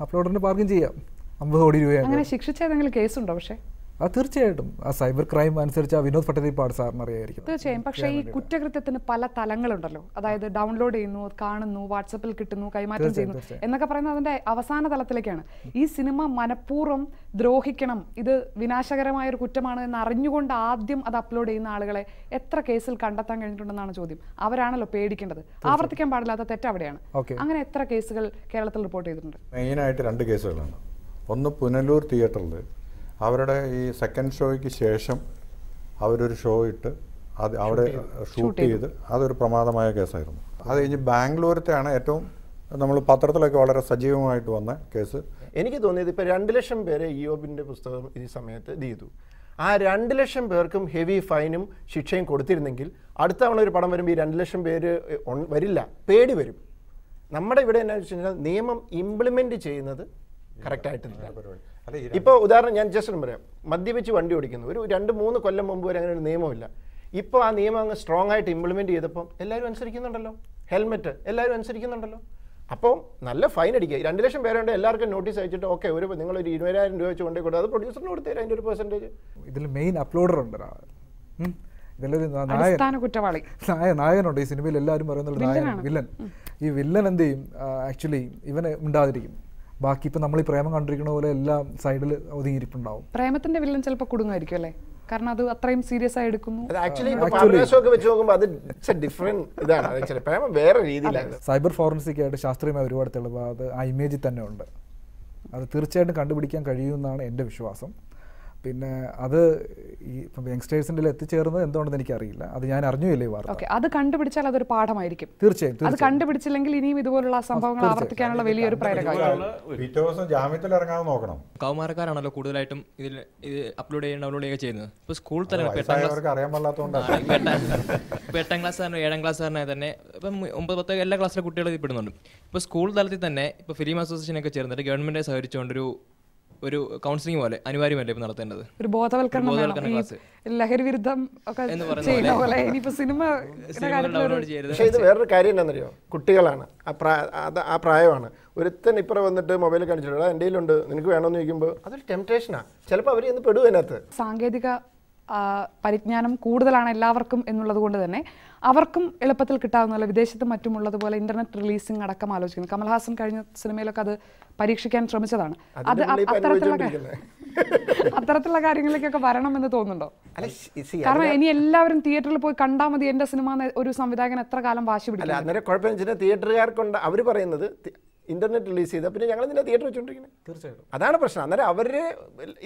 അപ്ലോഡറിന് പാർക്കിംഗ് ചെയ്യാം 50 കോടി രൂപ. അങ്ങനെ ശിക്ഷിച്ച ഏതെങ്കിലും കേസുണ്ടോ? പക്ഷേ അത് തീർച്ചയായിട്ടും ആ സൈബർ ക്രൈം അനുസരിച്ച് ആ വിനോദ് പട്ടതിരിപ്പാട് സാറിന് അറിയായിരിക്കും. തീർച്ചയായും. പക്ഷേ ഈ കുറ്റകൃത്യത്തിന് പല തലങ്ങളുണ്ടല്ലോ. അതായത് ഡൗൺലോഡ് ചെയ്യുന്നു, കാണുന്നു, വാട്സപ്പിൽ കിട്ടുന്നു, കൈമാറ്റം ചെയ്യുന്നു എന്നൊക്കെ പറയുന്നത് അതിന്റെ അവസാന തലത്തിലേക്കാണ്. ഈ സിനിമ മനഃപൂർവ്വം ദ്രോഹിക്കണം, ഇത് വിനാശകരമായ ഒരു കുറ്റമാണ് എന്ന് അറിഞ്ഞുകൊണ്ട് ആദ്യം അത് അപ്ലോഡ് ചെയ്യുന്ന ആളുകളെ എത്ര കേസിൽ കണ്ടെത്താൻ കഴിഞ്ഞിട്ടുണ്ടെന്നാണ് ചോദ്യം. അവരാണല്ലോ പേടിക്കേണ്ടത്. ആവർത്തിക്കാൻ പാടില്ലാത്ത തെറ്റ് അവിടെയാണ്. അങ്ങനെ എത്ര കേസുകൾ കേരളത്തിൽ റിപ്പോർട്ട് ചെയ്തിട്ടുണ്ട്? മെയിനായിട്ട് 2 കേസുകളാണ്. ഒന്ന് പുനലൂർ തിയേറ്ററിൽ അവരുടെ ഈ സെക്കൻഡ് ഷോയ്ക്ക് ശേഷം അവരൊരു ഷോ ഇട്ട് അത് അവിടെ ഷൂട്ട് ചെയ്ത് അതൊരു പ്രമാദമായ കേസായിരുന്നു. അത് കഴിഞ്ഞ് ബാംഗ്ലൂരത്തെയാണ് ഏറ്റവും നമ്മൾ പത്രത്തിലൊക്കെ വളരെ സജീവമായിട്ട് വന്ന കേസ്. എനിക്ക് തോന്നിയത് ഇപ്പോൾ 2 ലക്ഷം പേരെ ഇയോബിൻ്റെ പുസ്തകം ഈ സമയത്ത് ഇത് ചെയ്തു. ആ 2 ലക്ഷം പേർക്കും ഹെവി ഫൈനും ശിക്ഷയും കൊടുത്തിരുന്നെങ്കിൽ അടുത്ത തവണ ഒരു പടം വരുമ്പോൾ ഈ 2 ലക്ഷം പേര് വരില്ല, പേടി വരും. നമ്മുടെ ഇവിടെ എന്നാ വെച്ച് കഴിഞ്ഞാൽ നിയമം ഇംപ്ലിമെൻറ്റ് ചെയ്യുന്നത് കറക്റ്റായിട്ടില്ല. ഇപ്പോൾ ഉദാഹരണം ഞാൻ ജസ്റ്റ് പറയാം, മദ്യപിച്ച് വണ്ടി ഓടിക്കുന്നു. ഒരു 2-3 കൊല്ലം മുമ്പ് വരെ അങ്ങനെ ഒരു നിയമമില്ല. ഇപ്പോൾ ആ നിയമം അങ്ങ് സ്ട്രോങ് ആയിട്ട് ഇംപ്ലിമെൻറ്റ് ചെയ്തപ്പം എല്ലാവരും അനുസരിക്കുന്നുണ്ടല്ലോ. ഹെൽമെറ്റ് എല്ലാവരും അനുസരിക്കുന്നുണ്ടല്ലോ. അപ്പോൾ നല്ല ഫൈൻ അടിക്കുക. 2 ലക്ഷം പേരുണ്ട്, എല്ലാവർക്കും നോട്ടീസ് അയച്ചിട്ട് ഓക്കെ നിങ്ങളൊരു 20,000 രൂപ വെച്ച് കൊണ്ടേ കൊടുത്ത് അത് പ്രൊഡ്യൂസറിന് കൊടുത്തേരാ അതിൻ്റെ ഒരു പെർസെൻറ്റേജ്. ഇതിൽ മെയിൻ അപ്ലോഡർ ഉണ്ട്, ഇതിലൊരു നായകനുണ്ട് ഈ സിനിമയിൽ. എല്ലാവരും പറയുന്നത് വില്ലൻ. ഈ വില്ലൻ എന്ത് ചെയ്യും, ആക്ച്വലി ഇവനെ ഉണ്ടാതിരിക്കും. ബാക്കി ഇപ്പം നമ്മൾ ഈ പ്രേമം കണ്ടിരിക്കുന്ന പോലെ എല്ലാം സൈഡിൽ ഒതുങ്ങിയിരിപ്പുണ്ടാവും. പ്രേമത്തിന്റെ വില്ലൻ ചിലപ്പോൾ കുടുങ്ങുമായിരിക്കും അല്ലേ, കാരണം അത് അത്രയും സീരിയസ് ആയി എടുക്കുന്നു. സൈബർ ഫോറൻസിക് ആയിട്ട് ശാസ്ത്രീയമായ ഒരുപാട് തെളിവ് അത് ആ ഇമേജിൽ തന്നെ ഉണ്ട്. അത് തീർച്ചയായിട്ടും കണ്ടുപിടിക്കാൻ കഴിയുമെന്നാണ് എൻ്റെ വിശ്വാസം. പിന്നെ അത് ഈ യങ്സ്റ്റേഴ്സിൻ്റെ എത്തിച്ചേർന്നത് എന്തുകൊണ്ടെന്ന് എനിക്കറിയില്ല, അത് ഞാൻ അറിഞ്ഞില്ലേ ഈ വാർത്ത. അത് കണ്ടുപിടിച്ചാൽ അതൊരു പാഠമായിരിക്കും. തീർച്ചയായും. അത് കണ്ടുപിടിച്ചില്ലെങ്കിൽ ഇനിയും ഇതുപോലുള്ള സംഭവങ്ങൾ ആവർത്തിക്കാനുള്ള വലിയൊരു പ്രേരകമാണ്. ജാമ്യത്തിൽ ഇറങ്ങാൻ നോക്കണം. കൗമാരക്കാരാണല്ലോ കൂടുതലായിട്ടും ഇതിൽ ഇത് അപ്ലോഡ് ചെയ്യുക ഡൗൺലോഡ് ചെയ്യുക ചെയ്യുന്നത്. ഇപ്പോൾ സ്കൂൾ തലം അറിയാൻ പാടില്ലാത്തതുകൊണ്ടാണ്. ഇപ്പോൾ 8ാം ക്ലാസ്സുകാരനോ 7ാം ക്ലാസ്സുകാരനെ തന്നെ ഇപ്പം 9, 10 എല്ലാ ക്ലാസ്സിലെ കുട്ടികൾ ഇത് പെടുന്നുണ്ട്. ഇപ്പോൾ സ്കൂൾ തലത്തിൽ തന്നെ ഇപ്പോൾ ഫിലിം അസോസിയേഷനൊക്കെ ചേർന്നിട്ട് ഗവൺമെൻറ് സഹകരിച്ചുകൊണ്ടൊരു കൗൺസിലിംഗ് പോലെ അനിവാര്യമല്ലേ ഇപ്പം നടത്തേണ്ടത്, ഒരു ബോധവൽക്കരണം ക്ലാസ്, ലഹരി വിരുദ്ധം ഒക്കെ ചെയ്യുന്ന പോലെ. ഇനിയിപ്പോൾ സിനിമ ഇത് വേറൊരു കാര്യം എന്താണെന്നറിയോ, കുട്ടികളാണ്, ആ പ്രായമാണ്. ഒരുത്തൻ ഇപ്പുറം വന്നിട്ട് മൊബൈൽ കാണിച്ചിട്ട് എൻ്റെ കയ്യിലുണ്ട് നിനക്ക് വേണമെന്ന് ചോദിക്കുമ്പോൾ അതൊരു ടെംപ്റ്റേഷനാണ്. ചിലപ്പോൾ അവർ ചെന്ന് പെടും അതിനകത്ത്. സാങ്കേതിക പരിജ്ഞാനം കൂടുതലാണ് എല്ലാവർക്കും എന്നുള്ളത് കൊണ്ട് തന്നെ അവർക്കും എളുപ്പത്തിൽ കിട്ടാവുന്നതല്ല. വിദേശത്തും മറ്റുമുള്ളതുപോലെ ഇന്റർനെറ്റ് റിലീസിംഗ് അടക്കം ആലോചിക്കുന്നു. കമൽഹാസൻ കഴിഞ്ഞ സിനിമയിലൊക്കെ അത് പരീക്ഷിക്കാൻ ശ്രമിച്ചതാണ്. അത് അത്തരത്തിലുള്ള കാര്യങ്ങളിലേക്കൊക്കെ വരണമെന്ന് തോന്നുന്നുണ്ടോ? കാരണം ഇനി എല്ലാവരും തിയേറ്ററിൽ പോയി കണ്ടാൽ മതി എൻ്റെ സിനിമ ഒരു സംവിധായകൻ എത്ര കാലം വാശി പിടിക്കും. അന്നേരം കുഴപ്പമെന്ന് വെച്ചാൽ തിയേറ്ററുകാർക്കുണ്ട്, അവർ പറയുന്നത് ഇന്റർനെറ്റ് റിലീസ് ചെയ്താൽ പിന്നെ ഞങ്ങൾ ഇതിൻ്റെ തിയേറ്റർ വെച്ചുകൊണ്ടിരിക്കുന്നത്. തീർച്ചയായിട്ടും അതാണ് പ്രശ്നം. അന്നേരം അവരെ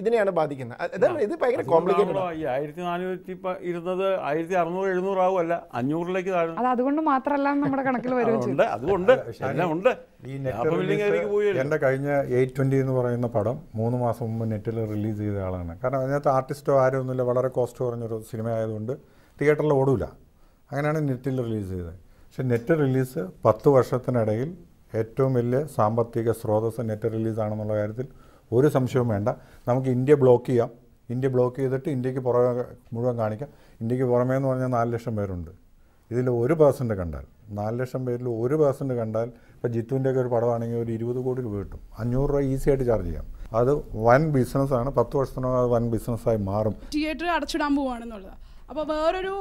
ഇതിനെയാണ് ബാധിക്കുന്നത്. അതാണ് ഇത് ഭയങ്കര കോംപ്ലിക്കേറ്റഡ്. 1400 ഇരുന്നത് 1600, 700 ആവുമല്ല 500ലേക്ക് താഴും. അത് അതുകൊണ്ട് മാത്രമല്ല നമ്മുടെ കണക്കിൽ വരുന്നുണ്ട്. അതുകൊണ്ട് ഈ എൻ്റെ കഴിഞ്ഞ 820 എന്ന് പറയുന്ന പടം 3 മാസം മുമ്പ് നെറ്റിൽ റിലീസ് ചെയ്ത ആളാണ്. കാരണം അതിനകത്ത് ആർട്ടിസ്റ്റോ ആരും ഒന്നുമില്ല, വളരെ കോസ്റ്റ് കുറഞ്ഞൊരു സിനിമ ആയതുകൊണ്ട് തിയേറ്ററിൽ ഓടില്ല. അങ്ങനെയാണ് നെറ്റിൽ റിലീസ് ചെയ്തത്. പക്ഷെ നെറ്റ് റിലീസ് 10 വർഷത്തിനിടയിൽ ഏറ്റവും വലിയ സാമ്പത്തിക സ്രോതസ് നെറ്റ് റിലീസാണെന്നുള്ള കാര്യത്തിൽ ഒരു സംശയവും വേണ്ട. നമുക്ക് ഇന്ത്യ ബ്ലോക്ക് ചെയ്യാം. ഇന്ത്യ ബ്ലോക്ക് ചെയ്തിട്ട് ഇന്ത്യക്ക് പുറമെ മുഴുവൻ കാണിക്കാം. ഇന്ത്യക്ക് പുറമേ എന്ന് പറഞ്ഞാൽ 4 ലക്ഷം പേരുണ്ട്. ഇതിൽ 1% കണ്ടാൽ 4 ലക്ഷം പേരിൽ 1% കണ്ടാൽ ഇപ്പോൾ ജിത്തുവിൻ്റെയൊക്കെ ഒരു പടമാണെങ്കിൽ ഒരു 20 കോടി രൂപ കിട്ടും. 500 രൂപ ഈസി ആയിട്ട് ചാർജ് ചെയ്യാം. അത് വൻ ബിസിനസ്സാണ്. 10 വർഷത്തിനകം അത് വൻ ബിസിനസ്സായി മാറും. തിയേറ്റർ അടച്ചിടാൻ പോവുകയാണെന്നുള്ളത്. അപ്പോൾ വേറൊരു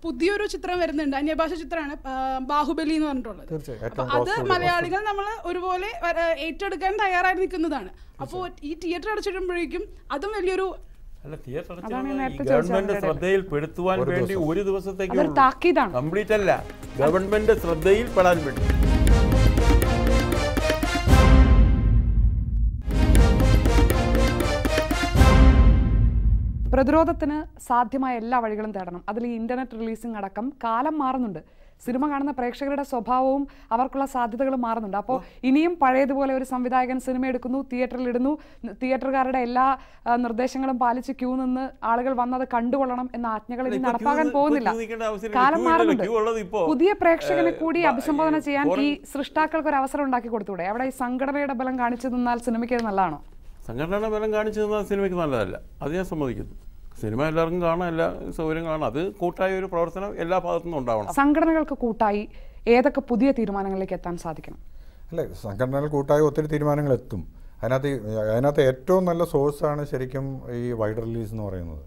പുതിയൊരു ചിത്രം വരുന്നുണ്ട്, അന്യഭാഷ ചിത്രമാണ് ബാഹുബലി എന്ന് പറഞ്ഞിട്ടുള്ളത്. അപ്പോൾ അത് മലയാളികൾ നമ്മൾ ഒരുപോലെ ഏറ്റെടുക്കാൻ തയ്യാറായി നിൽക്കുന്നതാണ്. അപ്പോൾ ഈ തിയേറ്റർ അടച്ചിടുമ്പോഴേക്കും അതും വലിയൊരു അല്ല, തിയേറ്റർ അതാണ് ഞാൻ നേരത്തെ ഗവൺമെന്റ് ചോദിച്ചത്. ശ്രദ്ധയിൽപ്പെടുത്തുവാൻ വേണ്ടി ഒരു ദിവസത്തേക്ക് അതൊരു താക്കീതാണ്. കംപ്ലീറ്റ് അല്ല, ഗവൺമെന്റ് ശ്രദ്ധയിൽപ്പെടാൻ വേണ്ടി. പ്രതിരോധത്തിന് സാധ്യമായ എല്ലാ വഴികളും തേടണം. അതിൽ ഈ ഇന്റർനെറ്റ് റിലീസിംഗ് അടക്കം കാലം മാറുന്നുണ്ട്. സിനിമ കാണുന്ന പ്രേക്ഷകരുടെ സ്വഭാവവും അവർക്കുള്ള സാധ്യതകളും മാറുന്നുണ്ട്. അപ്പോൾ ഇനിയും പഴയതുപോലെ ഒരു സംവിധായകൻ സിനിമ എടുക്കുന്നു, തിയേറ്ററിൽ ഇടുന്നു, തിയേറ്ററുകാരുടെ എല്ലാ നിർദ്ദേശങ്ങളും പാലിച്ച് ക്യൂ നിന്ന് ആളുകൾ വന്നത് കണ്ടുകൊള്ളണം എന്ന ആജ്ഞകൾ ഇനി നടപ്പാക്കാൻ പോകുന്നില്ല. കാലം മാറുന്നുണ്ട്. പുതിയ പ്രേക്ഷകനെ കൂടി അഭിസംബോധന ചെയ്യാൻ ഈ സൃഷ്ടാക്കൾക്ക് ഒരു അവസരം ഉണ്ടാക്കി കൊടുത്തൂടെ? അവിടെ ഈ സംഘടനയുടെ ബലം കാണിച്ചു നിന്നാൽ സിനിമയ്ക്ക് നല്ലതാണോ? സംഘടനയുടെ ബലം കാണിച്ചു തന്നാൽ സിനിമയ്ക്ക് നല്ലതല്ല, അത് ഞാൻ സമ്മതിക്കുന്നു. സിനിമ എല്ലാവർക്കും കാണാം, എല്ലാ സൗകര്യം കാണാം. അത് കൂട്ടായ ഒരു പ്രവർത്തനം എല്ലാ ഭാഗത്തുനിന്നും ഉണ്ടാവണം. സംഘടനകൾക്ക് കൂട്ടായി ഏതൊക്കെ പുതിയ തീരുമാനങ്ങളിലേക്ക് എത്താൻ സാധിക്കണം? അല്ലേ, സംഘടനകൾ കൂട്ടായി ഒത്തിരി തീരുമാനങ്ങൾ എത്തും. അതിനകത്ത് ഏറ്റവും നല്ല സോഴ്സാണ് ശരിക്കും ഈ വൈഡ് റിലീസ് എന്ന് പറയുന്നത്.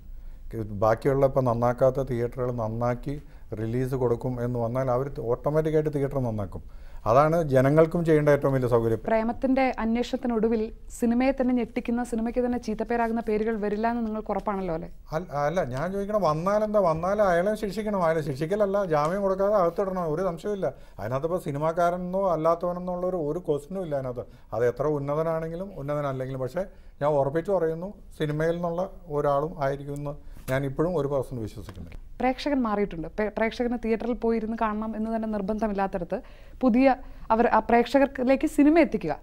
ബാക്കിയുള്ള ഇപ്പോൾ നന്നാക്കാത്ത തിയേറ്ററുകൾ നന്നാക്കി റിലീസ് കൊടുക്കും എന്ന് വന്നാൽ അവർ ഓട്ടോമാറ്റിക്കായിട്ട് തിയേറ്റർ നന്നാക്കും. അതാണ് ജനങ്ങൾക്കും ചെയ്യേണ്ട ഏറ്റവും വലിയ സൗകര്യം. പ്രേമത്തിന്റെ അന്വേഷണത്തിനൊടുവിൽ സിനിമയെ തന്നെ ഞെട്ടിക്കുന്ന, സിനിമയ്ക്ക് തന്നെ ചീത്തപ്പേരാകുന്ന പേരുകൾ വരില്ല എന്ന് നിങ്ങൾക്ക് ഉറപ്പാണല്ലോ അല്ലേ? അല്ല, ഞാൻ ചോദിക്കണം, വന്നാൽ അയാളെ ശിക്ഷിക്കണം. അയാളെ ശിക്ഷിക്കലല്ല, ജാമ്യം കൊടുക്കാതെ അകത്തിടണം, ഒരു സംശയമില്ല. അതിനകത്ത് ഇപ്പോൾ സിനിമാക്കാരനെന്നോ അല്ലാത്തവനെന്നുള്ള ഒരു ക്വസ്റ്റ്യനും ഇല്ല അതിനകത്ത്. അത് എത്ര ഉന്നതനാണെങ്കിലും ഉന്നതനല്ലെങ്കിലും. പക്ഷേ ഞാൻ ഉറപ്പിച്ചു പറയുന്നു, സിനിമയിൽ നിന്നുള്ള ഒരാളും ആയിരിക്കുമെന്ന് ഞാൻ ഇപ്പോഴും 1% വിശ്വസിക്കുന്നില്ല. പ്രേക്ഷകൻ മാറിയിട്ടുണ്ട്. പ്രേക്ഷകന് തിയേറ്ററിൽ പോയിരുന്ന് കാണണം എന്ന് തന്നെ നിർബന്ധമില്ലാത്തടത്ത് പുതിയ പ്രേക്ഷകരിലേക്ക് സിനിമ എത്തിക്കുക,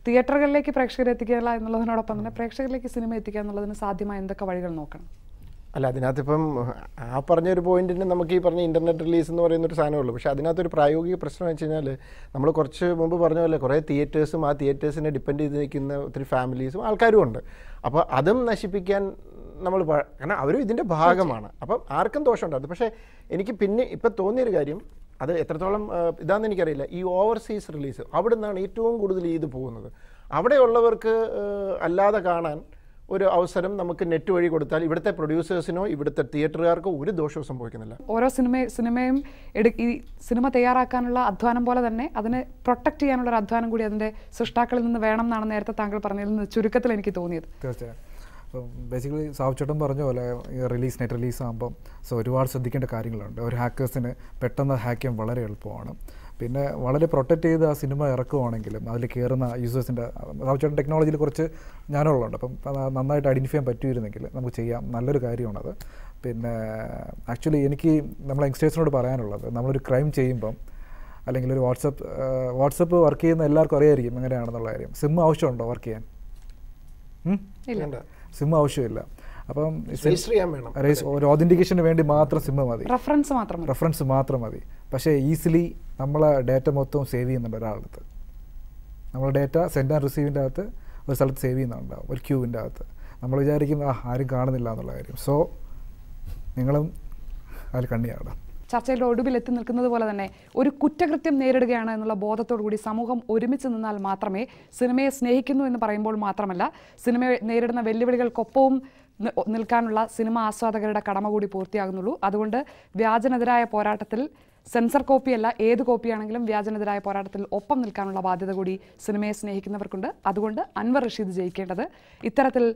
തിയേറ്ററുകളിലേക്ക് പ്രേക്ഷകരെ എത്തിക്കുക എന്നുള്ളതിനോടൊപ്പം തന്നെ പ്രേക്ഷകരിലേക്ക് സിനിമ എത്തിക്കുക എന്നുള്ളതിന് സാധ്യമായ എന്തൊക്കെ വഴികൾ നോക്കണം? അല്ല, അതിനകത്തിപ്പം ആ പറഞ്ഞൊരു പോയിന്റിന് നമുക്ക് ഈ പറഞ്ഞ ഇൻ്റർനെറ്റ് റിലീസ് എന്ന് പറയുന്നൊരു സാധനമുള്ളൂ. പക്ഷേ അതിനകത്തൊരു പ്രായോഗിക പ്രശ്നം വെച്ച് കഴിഞ്ഞാൽ, നമ്മൾ കുറച്ച് മുമ്പ് പറഞ്ഞ പോലെ കുറേ തിയേറ്റേഴ്സും ആ തിയേറ്റേഴ്സിനെ ഡിപ്പെൻഡ് ചെയ്ത് നിൽക്കുന്ന ഒത്തിരി ഫാമിലീസും ആൾക്കാരും ഉണ്ട്. അപ്പോൾ അതും നശിപ്പിക്കാൻ നമ്മൾ, കാരണം അവരും ഇതിൻ്റെ ഭാഗമാണ്. അപ്പം ആർക്കും ദോഷമുണ്ടായിരുന്നു. പക്ഷേ എനിക്ക് പിന്നെ ഇപ്പം തോന്നിയൊരു കാര്യം, അത് എത്രത്തോളം ഇതാണെന്ന് എനിക്കറിയില്ല, ഈ ഓവർസീസ് റിലീസ് അവിടെ നിന്നാണ് ഏറ്റവും കൂടുതൽ ഇത് പോകുന്നത്. അവിടെയുള്ളവർക്ക് അല്ലാതെ കാണാൻ ഒരു അവസരം നമുക്ക് നെറ്റ് വഴി കൊടുത്താൽ ഇവിടുത്തെ പ്രൊഡ്യൂസേഴ്സിനോ ഇവിടുത്തെ തിയേറ്ററുകാർക്കോ ഒരു ദോഷവും സംഭവിക്കുന്നില്ല. ഓരോ സിനിമയും ഈ സിനിമ തയ്യാറാക്കാനുള്ള അധ്വാനം പോലെ തന്നെ അതിനെ പ്രൊട്ടക്ട് ചെയ്യാനുള്ള ഒരു അധ്വാനം കൂടി അതിൻ്റെ സൃഷ്ടാക്കളിൽ നിന്ന് വേണം എന്നാണ് നേരത്തെ താങ്കൾ പറഞ്ഞതിൽ ചുരുക്കത്തിൽ എനിക്ക് തോന്നിയത്. തീർച്ചയായും. അപ്പം ബേസിക്കലി സാവുച്ചേട്ടൻ പറഞ്ഞ പോലെ നെറ്റ് റിലീസ് ആകുമ്പം ഒരുപാട് ശ്രദ്ധിക്കേണ്ട കാര്യങ്ങളുണ്ട്. ഒരു ഹാക്കേഴ്സിന് പെട്ടെന്ന് ഹാക്ക് ചെയ്യാൻ വളരെ എളുപ്പമാണ്. പിന്നെ വളരെ പ്രൊട്ടക്റ്റ് ചെയ്ത് ആ സിനിമ ഇറക്കുവാണെങ്കിലും അതിൽ കയറുന്ന യൂസേഴ്സിൻ്റെ, സാവുച്ചേട്ടൻ ടെക്നോളജിയിൽ കുറച്ച് ജ്ഞാനമുള്ളതുണ്ട്. അപ്പം നന്നായിട്ട് ഐഡൻറ്റിഫൈ ചെയ്യാൻ പറ്റുമായിരുന്നെങ്കിൽ നമുക്ക് ചെയ്യാം, നല്ലൊരു കാര്യമാണത്. പിന്നെ ആക്ച്വലി എനിക്ക് നമ്മളെ യങ്സ്റ്റേഴ്സിനോട് പറയാനുള്ളത്, നമ്മളൊരു ക്രൈം ചെയ്യുമ്പം അല്ലെങ്കിൽ ഒരു വാട്സപ്പ് വർക്ക് ചെയ്യുന്ന എല്ലാവർക്കും അറിയായിരിക്കും എങ്ങനെയാണെന്നുള്ള കാര്യം. സിം ആവശ്യമുണ്ടോ വർക്ക് ചെയ്യാൻ? സിം ആവശ്യമില്ല. അപ്പം ഒരു ഓതൻറ്റിക്കേഷന് വേണ്ടി മാത്രം സിം മതി, റെഫറൻസ് മാത്രം മതി. പക്ഷേ ഈസിലി നമ്മളെ ഡേറ്റ മൊത്തം സേവ് ചെയ്യുന്നുണ്ട് ഒരാളടുത്ത്. നമ്മളെ ഡേറ്റ സെൻഡ് ആൻഡ് റിസീവിൻ്റെ അകത്ത് ഒരു സ്ഥലത്ത് സേവ് ചെയ്യുന്നുണ്ടാവും, ഒരു ക്യൂവിൻ്റെ അകത്ത്. നമ്മൾ വിചാരിക്കും ആരും കാണുന്നില്ല എന്നുള്ള കാര്യം. സോ നിങ്ങളും അതിൽ കണ്ണിയാണ്. ചർച്ചയുടെ ഒടുവിൽ എത്തി നിൽക്കുന്നത് പോലെ തന്നെ ഒരു കുറ്റകൃത്യം നേരിടുകയാണ് എന്നുള്ള ബോധത്തോടുകൂടി സമൂഹം ഒരുമിച്ച് നിന്നാൽ മാത്രമേ സിനിമയെ സ്നേഹിക്കുന്നു എന്ന് പറയുമ്പോൾ മാത്രമല്ല, സിനിമ നേരിടുന്ന വെല്ലുവിളികൾക്കൊപ്പവും നിൽക്കാനുള്ള സിനിമ ആസ്വാദകരുടെ കടമ കൂടി പൂർത്തിയാകുന്നുള്ളൂ. അതുകൊണ്ട് വ്യാജനെതിരായ പോരാട്ടത്തിൽ സെൻസർ കോപ്പിയല്ല, ഏത് കോപ്പിയാണെങ്കിലും വ്യാജനെതിരായ പോരാട്ടത്തിൽ ഒപ്പം നിൽക്കാനുള്ള ബാധ്യത കൂടി സിനിമയെ സ്നേഹിക്കുന്നവർക്കുണ്ട്. അതുകൊണ്ട് അൻവർ റഷീദ് ജയിക്കേണ്ടത് ഇത്തരത്തിൽ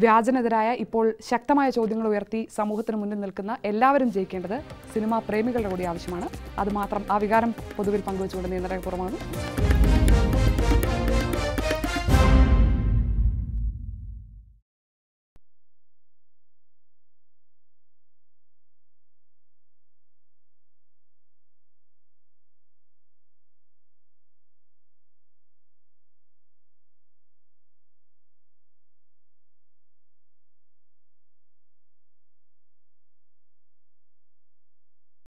വ്യാജനെതിരായ ഇപ്പോൾ ശക്തമായ ചോദ്യങ്ങൾ ഉയർത്തി സമൂഹത്തിന് മുന്നിൽ നിൽക്കുന്ന എല്ലാവരും ജയിക്കേണ്ടത് സിനിമാ പ്രേമികളുടെ കൂടി ആവശ്യമാണ്. അതുമാത്രം ആ വികാരം പൊതുവിൽ പങ്കുവച്ചുകൊണ്ട് നിയന്ത്രണപൂർവ്വമാണ്.